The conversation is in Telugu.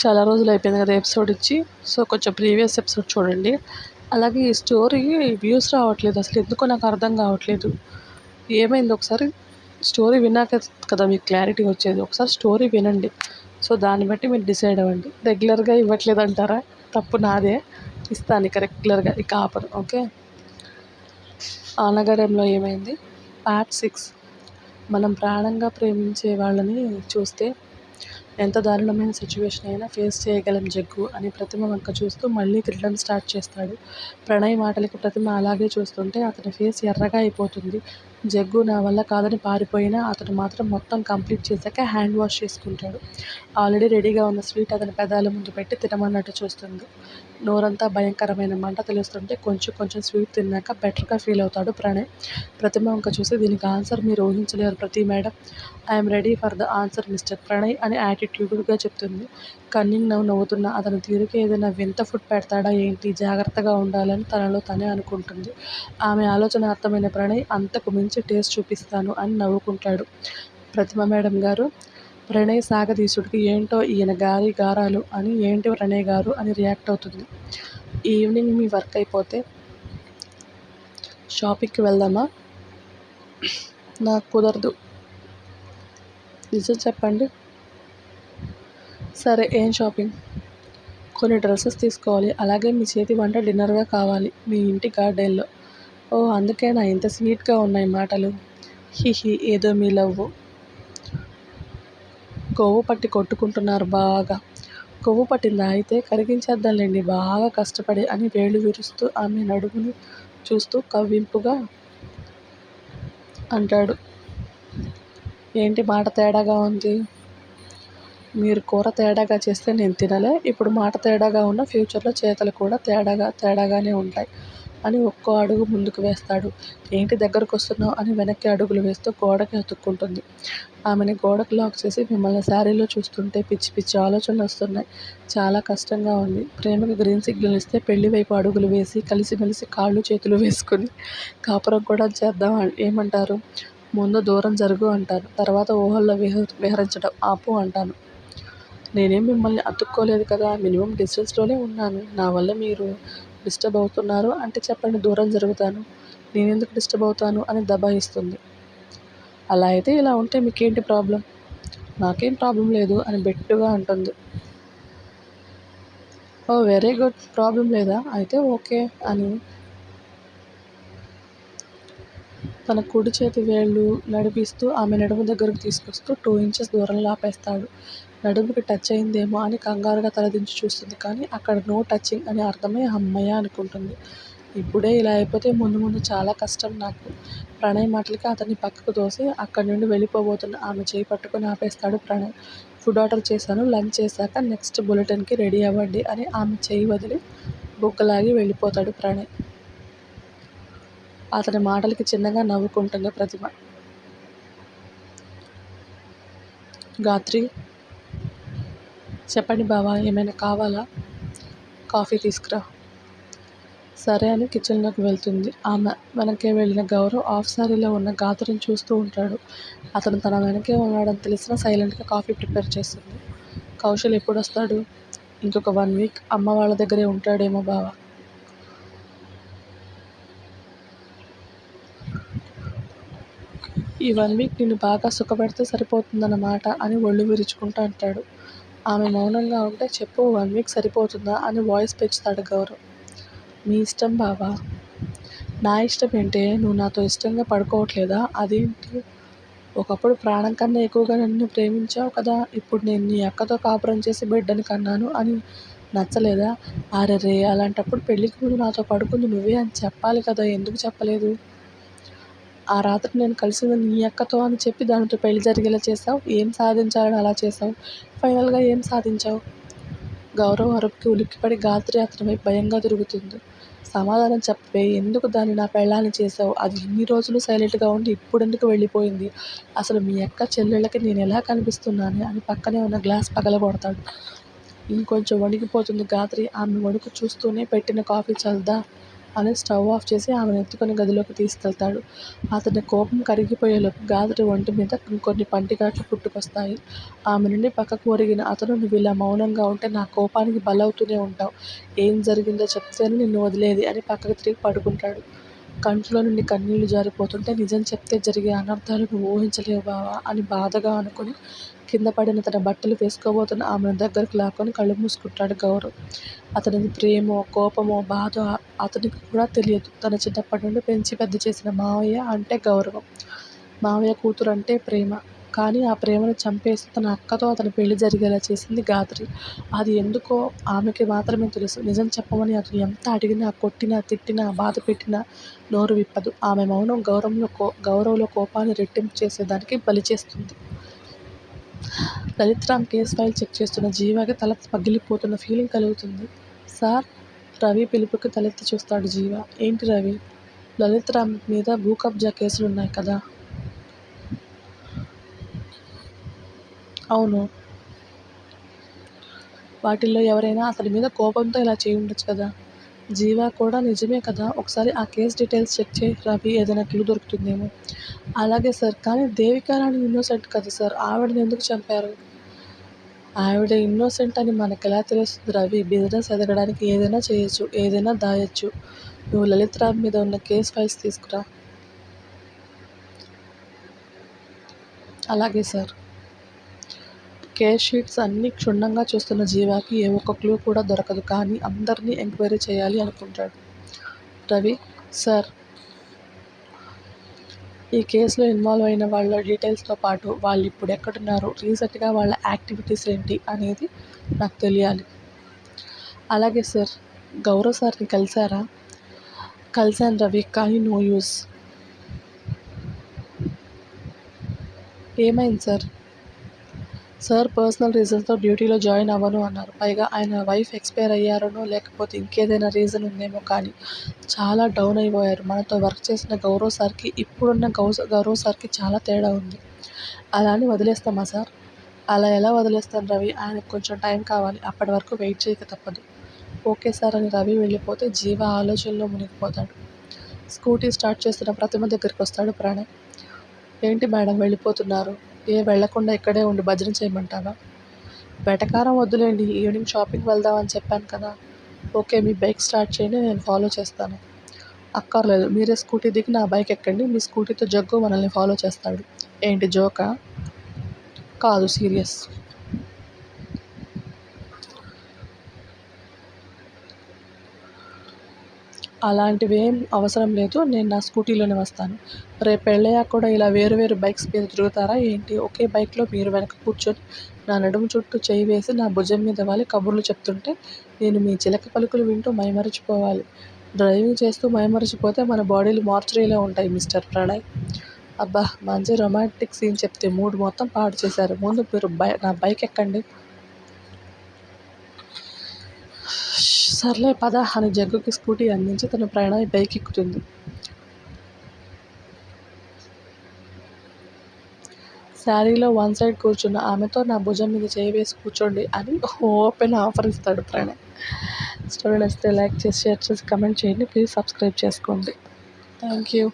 చాలా రోజులు అయిపోయింది కదా ఎపిసోడ్ ఇచ్చి. సో కొంచెం ప్రీవియస్ ఎపిసోడ్ చూడండి. అలాగే ఈ స్టోరీ వ్యూస్ రావట్లేదు, అసలు ఎందుకో నాకు అర్థం కావట్లేదు. ఏమైంది ఒకసారి స్టోరీ విన్నాక కదా మీకు క్లారిటీ వచ్చేది. ఒకసారి స్టోరీ వినండి, సో దాన్ని బట్టి మీరు డిసైడ్ అవ్వండి. రెగ్యులర్గా ఇవ్వట్లేదు అంటారా? తప్పు నాదే, ఇస్తాను ఇక రెగ్యులర్గా, ఇక ఆపను. ఓకే, ఆ నగరంలో ఏమైంది పార్ట్ 6. మనం ప్రాణంగా ప్రేమించే వాళ్ళని చూస్తే ఎంత దారుణమైన సిచ్యువేషన్ అయినా ఫేస్ చేయగలం జగ్గు అని ప్రతిమ వంక చూస్తూ మళ్ళీ తిరగడం స్టార్ట్ చేస్తాడు. ప్రణయ్ మాటలకి ప్రతిమ అలాగే చూస్తుంటే అతని ఫేస్ ఎర్రగా అయిపోతుంది. జగ్గు నా వల్ల కాదని పారిపోయినా అతను మాత్రం మొత్తం కంప్లీట్ చేశాక హ్యాండ్ వాష్ చేసుకుంటాడు. ఆల్రెడీ రెడీగా ఉన్న స్వీట్ అతని పెదాల ముందు పెట్టి తినమన్నట్టు చూస్తుంది. నోరంతా భయంకరమైన మంట తెలుస్తుంటే కొంచెం కొంచెం స్వీట్ తిన్నాక బెటర్గా ఫీల్ అవుతాడు ప్రణయ్. ప్రతిమ వంక చూసి, దీనికి ఆన్సర్ మీరు ఊహించలేరు ప్రతి madam. I'm ready for the answer mister Pranay అని యాటిట్యూడ్గా చెప్తుంది. కన్నింగ్ నవ్వుతున్న అతని తీరుకి ఏదైనా వింత ఫుడ్ పెడతాడా ఏంటి, జాగ్రత్తగా ఉండాలని తనలో తనే అనుకుంటుంది. ఆమె ఆలోచన అర్థమైన ప్రణయ్ అంతకు మించి టేస్ట్ చూపిస్తాను అని నవ్వుకుంటాడు. ప్రతిమ మేడం గారు, ప్రణయ్ సాగదీసుడికి ఏంటో ఈయన గారి గారాలు అని ఏంటి ప్రణయ్ గారు అని రియాక్ట్ అవుతుంది. ఈవినింగ్ మీ వర్క్ అయిపోతే షాపింగ్కి వెళ్దామా? నాకు కుదరదు. నిజం చెప్పండి. సరే, ఏం షాపింగ్? కొన్ని డ్రెస్సెస్ తీసుకోవాలి, అలాగే మీ చేతి వంట డిన్నర్గా కావాలి మీ ఇంటి గార్డెన్లో. ఓ అందుకేనా ఇంత స్వీట్గా ఉన్నాయి మాటలు? హిహి, ఏదో మీ లవ్వు. కొవ్వు పట్టి కొట్టుకుంటున్నారు బాగా. కొవ్వు పట్టిందా? అయితే కరిగించేద్దాంలేండి బాగా కష్టపడి అని వేళ్ళు విరుస్తూ ఆమె నడుమును చూస్తూ కవ్వింపుగా అంటాడు. ఏంటి మాట తేడాగా ఉంది? మీరు కూర తేడాగా చేస్తే నేను తినలే, ఇప్పుడు మాట తేడాగా ఉన్న ఫ్యూచర్లో చేతలు కూడా తేడాగానే ఉంటాయి అని ఒక్కో అడుగు ముందుకు వేస్తాడు. ఏంటి దగ్గరకు వస్తున్నావు అని వెనక్కి అడుగులు వేస్తూ గోడకి అతుక్కుంటుంది. ఆమెని గోడకు లాక్ చేసి, మిమ్మల్ని శారీలో చూస్తుంటే పిచ్చి పిచ్చి ఆలోచనలు వస్తున్నాయి. చాలా కష్టంగా ఉంది. ప్రేమకు గ్రీన్ సిగ్నల్ ఇస్తే పెళ్లి వైపు అడుగులు వేసి కలిసిమెలిసి కాళ్ళు చేతులు వేసుకుని కాపురం కూడా చేద్దాం ఏమంటారు? ముందు దూరం జరుగు అంటాను, తర్వాత ఊహల్లో విహరించడం ఆపు అంటాను. నేనేం మిమ్మల్ని అతుక్కోలేదు కదా, మినిమం డిస్టెన్స్లోనే ఉన్నాను. నా వల్ల మీరు డిస్టర్బ్ అవుతున్నారు అంటే చెప్పండి, దూరం జరుగుతాను. నేనెందుకు డిస్టర్బ్ అవుతాను అని దబాయిస్తుంది. అలా అయితే ఇలా ఉంటే మీకేంటి ప్రాబ్లం? నాకేం ప్రాబ్లం లేదు అని బెట్టుగా అంటుంది. ఓ వెరీ గుడ్, ప్రాబ్లం లేదా? అయితే ఓకే అని తన కుడి చేతి వేళ్ళు నడిపిస్తూ ఆమె నడుము దగ్గరకు తీసుకొస్తూ 2 ఇంచెస్ దూరంలో ఆపేస్తాడు. నడుముకి టచ్ అయిందేమో అని కంగారుగా తలదించి చూస్తుంది. కానీ అక్కడ నో టచింగ్ అని అర్థమై హమ్మయ్య అనుకుంటుంది. ఇప్పుడే ఇలా అయిపోతే ముందు ముందు చాలా కష్టం నాకు. ప్రణయ్ మాటలకి అతన్ని పక్కకు తోసి అక్కడి నుండి వెళ్ళిపోబోతున్న ఆమె చేయి పట్టుకుని ఆపేస్తాడు ప్రణయ్. ఫుడ్ ఆర్డర్ చేశాను, లంచ్ చేశాక నెక్స్ట్ బులెటిన్కి రెడీ అవ్వండి అని ఆమె చేయి వదిలి బుగ్గలాగి వెళ్ళిపోతాడు ప్రణయ్. అతని మాటలకి చిన్నగా నవ్వుకుంటుంది ప్రతిమ. గాత్రి, చెప్పండి బావా, ఏమైనా కావాలా? కాఫీ తీసుకురా. సరే అని కిచెన్లోకి వెళ్తుంది. ఆమె వెనకే వెళ్ళిన గౌరవ్ హాఫ్ సారీలో ఉన్న గాత్రిని చూస్తూ ఉంటాడు. అతను తన వెనకే ఉన్నాడని తెలిసినా సైలెంట్గా కాఫీ ప్రిపేర్ చేస్తుంది. కౌశల్ ఎప్పుడొస్తాడు? ఇంకొక 1 వీక్ అమ్మ వాళ్ళ దగ్గరే ఉంటాడేమో బావా. ఈ 1 వీక్ నిన్ను బాగా సుఖపెడితే సరిపోతుందన్నమాట అని ఒళ్ళు విరుచుకుంటూ అంటాడు. ఆమె మౌనంగా ఉంటే, చెప్పు 1 వీక్ సరిపోతుందా అని వాయిస్ పెంచుతాడు గౌరవ్. మీ ఇష్టం బావా. నా ఇష్టం ఏంటే? నువ్వు నాతో ఇష్టంగా పడుకోవట్లేదా? అదేంటి? ఒకప్పుడు ప్రాణం కన్నా ఎక్కువగా నన్ను ప్రేమించావు కదా, ఇప్పుడు నేను నీ అక్కతో కాపురం చేసి బిడ్డని కన్నాను అని నచ్చలేదా? అరెరే, అలాంటప్పుడు పెళ్ళికి ముందు నాతో పడుకుంది నువ్వే అని చెప్పాలి కదా, ఎందుకు చెప్పలేదు? ఆ రాత్రి నేను కలిసింది నీ అక్కతో అని చెప్పి దానితో పెళ్లి జరిగేలా చేశావు. ఏం సాధించాలని అలా చేశావు? ఫైనల్గా ఏం సాధించావు? గౌరవ్ అరుపుకి ఉలిక్కిపడి గాత్రి అతని వైపు భయంగా తిరుగుతుంది. సమాధానం చెప్పవే, ఎందుకు దాన్ని నా పెళ్ళాన్ని చేశావు? అది ఇన్ని రోజులు సైలెంట్గా ఉండి ఇప్పుడెందుకు వెళ్ళిపోయింది? అసలు మీ అక్క చెల్లెళ్ళకి నేను ఎలా కనిపిస్తున్నాను అని పక్కనే ఉన్న గ్లాస్ పగలగొడతాడు. ఇంకొంచెం వణికిపోతుంది గాత్రి. ఆమె వణుకు చూస్తూనే, పెట్టిన కాఫీ చల్దా అని స్టవ్ ఆఫ్ చేసి ఆమెను ఎత్తుకొని గదిలోకి తీసుకెళ్తాడు. అతని కోపం కరిగిపోయేలోపు గాయత్రి ఒంటి మీద ఇంకొన్ని పంటిగాట్లు పుట్టుకొస్తాయి. ఆమె నుండి పక్కకు ఒరిగిన అతను, నువ్విలా మౌనంగా ఉంటే నా కోపానికి బలవుతూనే ఉంటావు. ఏం జరిగిందో చెప్తేనే నిన్ను వదిలేది అని పక్కకు తిరిగి పడుకుంటాడు. కంట్లో నుండి కన్నీళ్లు జారిపోతుంటే, నిజం చెప్తే జరిగే అనర్థాలు నువ్వు ఊహించలేవు బావా అని బాధగా అనుకుని కింద పడిన తన బట్టలు వేసుకోబోతున్న ఆమెను దగ్గరకు లాక్కొని కళ్ళు మూసుకుంటాడు గౌరవ్. అతనిది ప్రేమో, కోపమో, బాధో అతనికి కూడా తెలియదు. తన చిన్నప్పటి నుండి పెంచి పెద్ద చేసిన మావయ్య అంటే గౌరవం, మావయ్య కూతురు అంటే ప్రేమ. కానీ ఆ ప్రేమను చంపేసి తన అక్కతో అతని పెళ్లి జరిగేలా చేసింది గాయత్రి. అది ఎందుకో ఆమెకి మాత్రమే తెలుసు. నిజం చెప్పమని అతను ఎంత అడిగినా, కొట్టినా, తిట్టినా, బాధ పెట్టినా నోరు విప్పదు. ఆమె మౌనం గౌరవ్లో కోపాన్ని రెట్టింపు చేసేదానికి బలి చేస్తుంది. Lalit Ram case file check చేస్తున్న జీవాకి తల పగిలిపోతున్న ఫీలింగ్ కలుగుతుంది. సార్, రవి పిలుపుకి తలెత్తి చూస్తాడు జీవ. ఏంటి రవి? లలిత్ రామ్ మీద భూ కబ్జా కేసులున్నాయి కదా? అవును. వాటిల్లో ఎవరైనా అతని మీద కోపంతో ఇలా చేయుండొచ్చు కదా? జీవా కూడా నిజమే కదా, ఒకసారి ఆ కేస్ డీటెయిల్స్ చెక్ చేయి రవి, ఏదైనా క్లూ దొరుకుతుందేమో. అలాగే సార్, కానీ దేవికారాణి ఇన్నోసెంట్ కదా సార్, ఆవిడని ఎందుకు చంపారు? ఆవిడ ఇన్నోసెంట్ అని మనకెలా తెలుస్తుంది రవి? బిజినెస్ ఎదగడానికి ఏదైనా చేయొచ్చు, ఏదైనా దాయొచ్చు. నువ్వు లలిత్ రామ్ మీద ఉన్న కేస్ ఫైల్స్ తీసుకురా. అలాగే సార్. కేస్ షీట్స్ అన్నీ క్షుణ్ణంగా చూస్తున్న జీవాకి ఏ ఒక్క క్లూ కూడా దొరకదు. కానీ అందరినీ ఎంక్వైరీ చేయాలి అనుకుంటాడు. రవి సార్, ఈ కేసులో ఇన్వాల్వ్ అయిన వాళ్ళ డీటెయిల్స్తో పాటు వాళ్ళు ఇప్పుడు ఎక్కడున్నారు, రీసెంట్గా వాళ్ళ యాక్టివిటీస్ ఏంటి అనేది నాకు తెలియాలి. అలాగే సార్. గౌరవ్ సార్ని కలిశారా? కలిశాను రవి, కానీ నో యూస్. ఏమైంది సార్? సార్ పర్సనల్ రీజన్స్తో డ్యూటీలో జాయిన్ అవ్వను అన్నారు. పైగా ఆయన వైఫ్ ఎక్స్పైర్ అయ్యారనో లేకపోతే ఇంకేదైనా రీజన్ ఉందేమో కానీ చాలా డౌన్ అయిపోయారు. మనతో వర్క్ చేసిన గౌరవ్ సార్కి ఇప్పుడున్న గౌరవ్ సార్కి చాలా తేడా ఉంది. అలా అని వదిలేస్తామా సార్? అలా ఎలా వదిలేస్తాను రవి? ఆయనకు కొంచెం టైం కావాలి. అప్పటి వరకు వెయిట్ చేయక తప్పదు. ఓకే సార్ అని రవి వెళ్ళిపోతే జీవ ఆలోచనలో మునిగిపోతాడు. స్కూటీ స్టార్ట్ చేస్తున్న ప్రతిమ దగ్గరికి వస్తాడు ప్రణయ్. ఏంటి మేడం వెళ్ళిపోతున్నారు? వెళ్ళకుండా ఇక్కడే ఉండి భజన చేయమంటారా? వెటకారం వద్దులేండి, ఈవినింగ్ షాపింగ్ వెళ్దామని చెప్పాను కదా. ఓకే, మీ బైక్ స్టార్ట్ చేయండి, నేను ఫాలో చేస్తాను. అక్కర్లేదు, మీరే స్కూటీ దిగి నా బైక్ ఎక్కండి. మీ స్కూటీతో జగ్గు మనల్ని ఫాలో చేస్తాడు. ఏంటి జోకా? కాదు, సీరియస్. అలాంటివేం అవసరం లేదు, నేను నా స్కూటీలోనే వస్తాను. రేపు పెళ్ళయ్యాక కూడా ఇలా వేరు వేరు బైక్స్ మీద తిరుగుతారా ఏంటి? ఒకే బైక్లో మీరు వెనక కూర్చొని నా నడుము చుట్టూ చేయి వేసి నా భుజం మీద వాలి కబుర్లు చెప్తుంటే నేను మీ చిలక పలుకులు వింటూ మైమరిచిపోవాలి. డ్రైవింగ్ చేస్తూ మైమరిచిపోతే మన బాడీలు మార్చరీలో ఉంటాయి మిస్టర్ ప్రణయ్. అబ్బా, మంచి రొమాంటిక్ సీన్ చెప్తే మూడ్ మొత్తం పాడు చేశారు. ముందు మీరు నా బైక్ ఎక్కండి. సర్లే పద అని జగ్గుకి స్కూటీ అందించి తన ప్రణయ్ బైక్ ఎక్కుతుంది. శారీలో వన్ సైడ్ కూర్చున్న ఆమెతో నా భుజం మీద చేయి వేసి కూర్చోండి అని ఓపెన్ ఆఫర్ ఇస్తాడు ప్రణయ్. స్టోరీ నచ్చితే లైక్ చేసి, షేర్ చేసి, కమెంట్ చేయండి. ప్లీజ్ సబ్స్క్రైబ్ చేసుకోండి. Thank you.